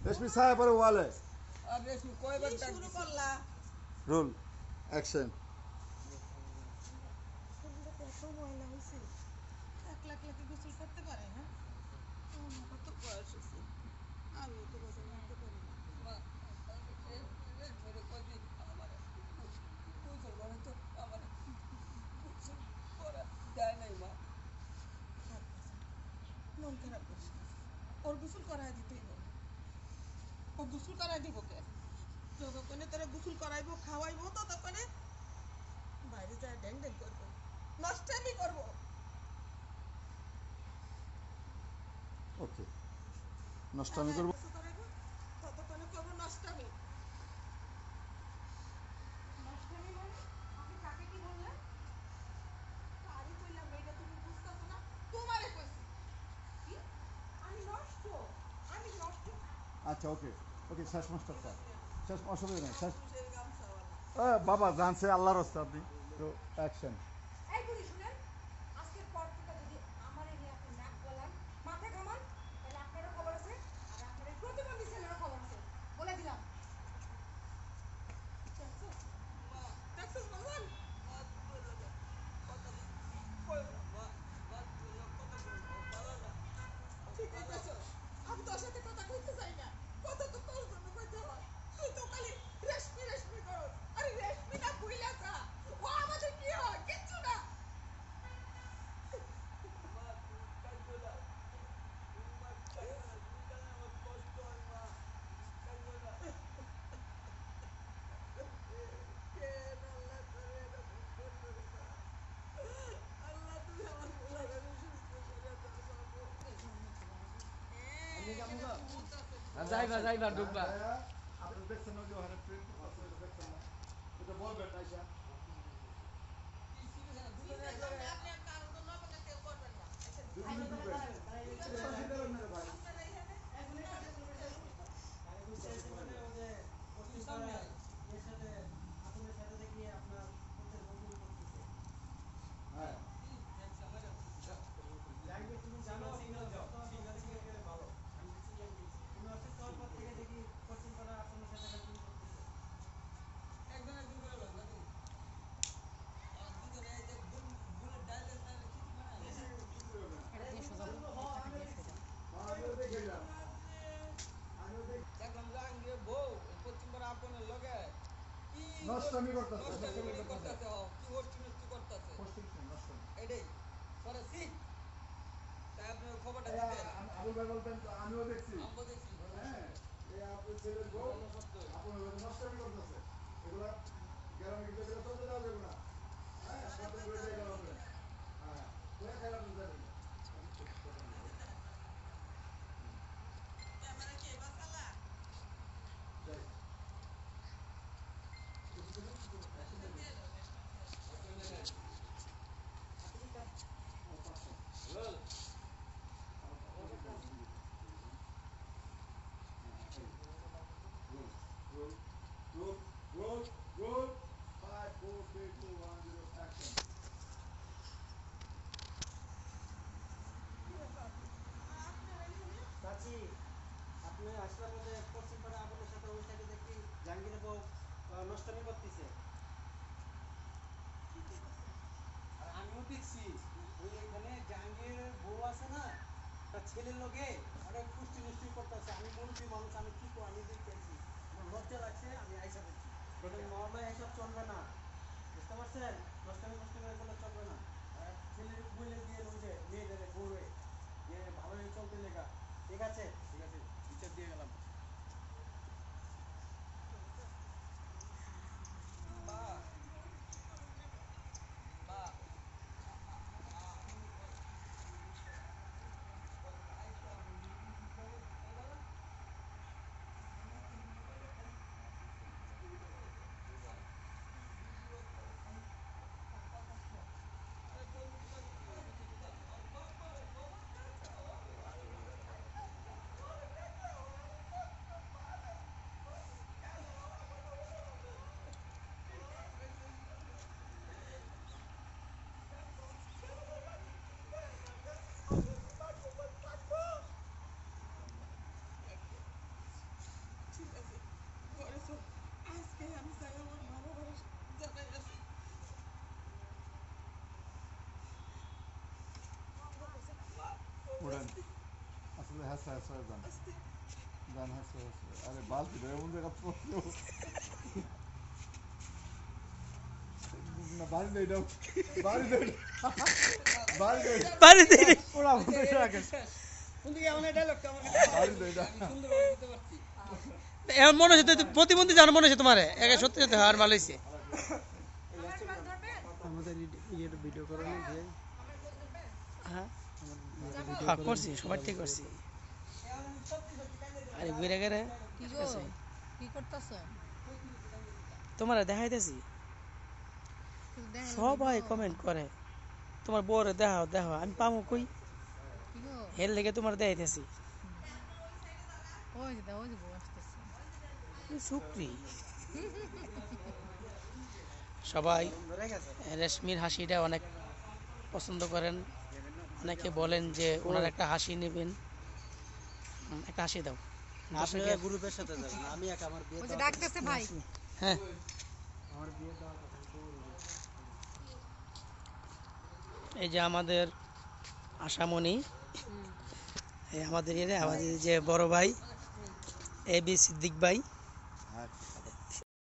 রেশমি ছায়া পরে ওয়ালে আর রেশমি কয়বার ডাক শুরু দিছে? করলা রোল অ্যাকশন। শরীরটা এত ময়লা হয়েছে, এক লাখ লাখে গোসল করতে পারে না। আমার কত বয়স হয়েছে, আমিও তো গোসল করতে পারি না। মা, রেশমিরে কয়দিন আমারে গোসল করে তো আমারে গোসল করা দেয় নাই মা। থাক বাছা, মন খারাপ করিস না, ওর গোসল করায় দিতেই হবে। ও গোসল করায় দিব কে? যতক্ষণে তোরা গোসল করাইবো খাওয়াইবো ততক্ষণে বাইরে যায় ড্যাং ড্যাং করবো, নষ্টামি করবো। ওকে, নষ্ট আমি করবো। গোসল করাইবো ততক্ষণে করবো নষ্টামি। নষ্টামি মানে আপনি কাকে কি বললেন? তারই কইলাম এটা তুমি বুঝতেছো না, তোমারে কইছি কি আমি নষ্ট, আমি নষ্ট। আচ্ছা ওকে ওকে, শেষ মাস্টারটা শেষ, অসুবিধা নেই শেষ। পুরুষের গামছাওয়ালা। বাবা জানছে আল্লাহর রাস্তা আপনি তো অ্যাকশন। এই বুড়ি শুনেন, আজকের পর থেকে যদি আমার এই নিয়ে আপনি নাক গলান, মাথা ঘামান, তাহলে আপনারও খবর আছে আর আপনার এই প্রতিবন্ধী ছেলেরও খবর আছে, বলে দিলাম। দেখছো মা, দেখছো বাজান? মা, তুমি লোকে কথা কইও না মা। মা, তুমি লোকে কথা কইও না। ও ভালো না, ও ঠিক ভালো আছে, না। আমি তোর সাথে কথা কইতে চাই না, কথা তো তোর জন্য কইতে হয়। তুই তো খালি রেশমি রেশমি করো, আরে রেশমি না ভুইলা যা, ও আমাদের কি হয় কিচ্ছু না। মা, তুমি কাঁদো না। তুমি মা কাঁদো না। তুমি জানো আমার কষ্ট হয় মা। কাঁদো না। কেন আল্লাহ তোরে এরকম করলো রে মা? আল্লাহ তুমি আমার পোলারে সুস্থ করে দাও বাবু। আমি যাবো গো। হ্যাঁ, যাইবা যাইবা ঢুকবা। আপনি দেখছেন না যে ওখানে প্রিন্ট দেখছেন না, এটা বলবেন না আইসা। কি সিরিয়াস না দুটো ঠিক আছে, একবারে। আপনি আর কারো জন্য আমাকে কেউ করবেন না। আচ্ছা, দুই ভাই, মিনিট ঢুকবেন। ঠিক আছে, শান্তি দেবেন না রে ভাই। আপনারা এখানে তুই সামনে আয়। হ্যাঁ কি টেনশন লাগে যা। একজন একজন করে লন নাকি? আর দুজনে এই যে বুলেট ডাইলে ডাইলে কিছু বানায় না। কিছু হবে না। এটা দিয়ে সোজা, টাকা দিয়ে সোজা। আমিও দেখে এলাম, আমিও দেখি দেখলাম জাহাঙ্গীর বউ পশ্চিমবঙ্গ আপনের লগে কি নষ্টামি করতেছে, নষ্টামি নষ্টামি করতেছে। করতেছে, কি হচ্ছে নষ্টি করতেছে পশ্চিম নষ্টামি। এটাই পরে সি তাই আপনি ওই খবরটা এই দিতেন। আবুল ভাই বলতেন তো আমিও দেখছি। আমরা দেখছি হ্যাঁ, এই আপনার ছেলের বউ ঘটনা সত্য। আপনার নষ্টামি করতেছে। এগুলা গ্রামে কিন্তু এগুলো চলতে দেওয়া যাবে না। হ্যাঁ, সাথে করে দিয়ে গেল হবে। হ্যাঁ, কোথায় খেলা তো যাবেন না। ক্যামেরা কে বাসালা? যাই। Roll Roll, roll, roll, roll. 5, 4, 3, 2, 1, 0, action. কি ব্যাপার? আপনারা এখানে? চাচি, আপনি আসলাম মধ্যে পশ্চিম পাড়া আপনার সাথে ওই সাইডে দেখি জাহাঙ্গীরের বউ নষ্টমী করতেছে। কি কইতাছে? আর আমিও দেখছি ওই এখানে জাহাঙ্গীরের বউ আছে না, তার ছেলের লোকে অনেক পুষ্টি নষ্টি করতেছে। আমি মুরব্বী মানুষ, আমি কি করবো, আমি দেখতেছি, আমার লজ্জা লাগছে, আমি আইসা করছি। দেখেন মহল্লায় এসব চলবে না, বুঝতে পারছেন? নষ্টমী ফষ্টমী এগুলো চলবে না। আর ছেলের বইলে দিয়ে ওই যে মেয়েদের বউয়ে যে ভালোই চলতে লেখা। ঠিক আছে, ঠিক আছে, বিচার দিয়ে গেলাম। বা বা হাসো জান হাসো আরে বালতি ধরে এমন জায়গা পড়লো না বাড়ি দেই দাও বাড়ি দেই বাড়ি দেই ওরা বন্ধ রাখে কিন্তু এমন ডায়লগটা আমার বাড়ি দেই দাও আমি সুন্দরভাবে দিতে পারছি এমন মনে হচ্ছে তুই প্রতিবন্ধী জানো মনে হচ্ছে তোমার একে সত্যি সত্যি হার ভালো হয়েছে আমাদের ইয়ের ভিডিও করে নিয়ে যে হ্যাঁ হ্যাঁ করছি সবাই ঠিক করছি আরে বুড়ে গেলে কি গো কি করতেছ তোমার দেখাইতেছি সবাই কমেন্ট করে তোমার বউরে দেখাও দেখাও আমি পামু কই কি গো এর লেগে তোমার দেখাইতেছি ওই যে বউ আসতেছে শুক্রি সবাই রেশমির হাসিটা অনেক পছন্দ করেন অনেকে বলেন যে ওনার একটা হাসি নেবেন একটা হাসি দাও আপনারা গ্রুপের সাথে যাবেন আমি একা আমার বিয়ে ওই যে ডাকতেছে ভাই হ্যাঁ আমার বিয়ে দেওয়া এই যে আমাদের আশামণি এই আমাদের আমাদের যে বড় ভাই এ বি সিদ্দিক ভাই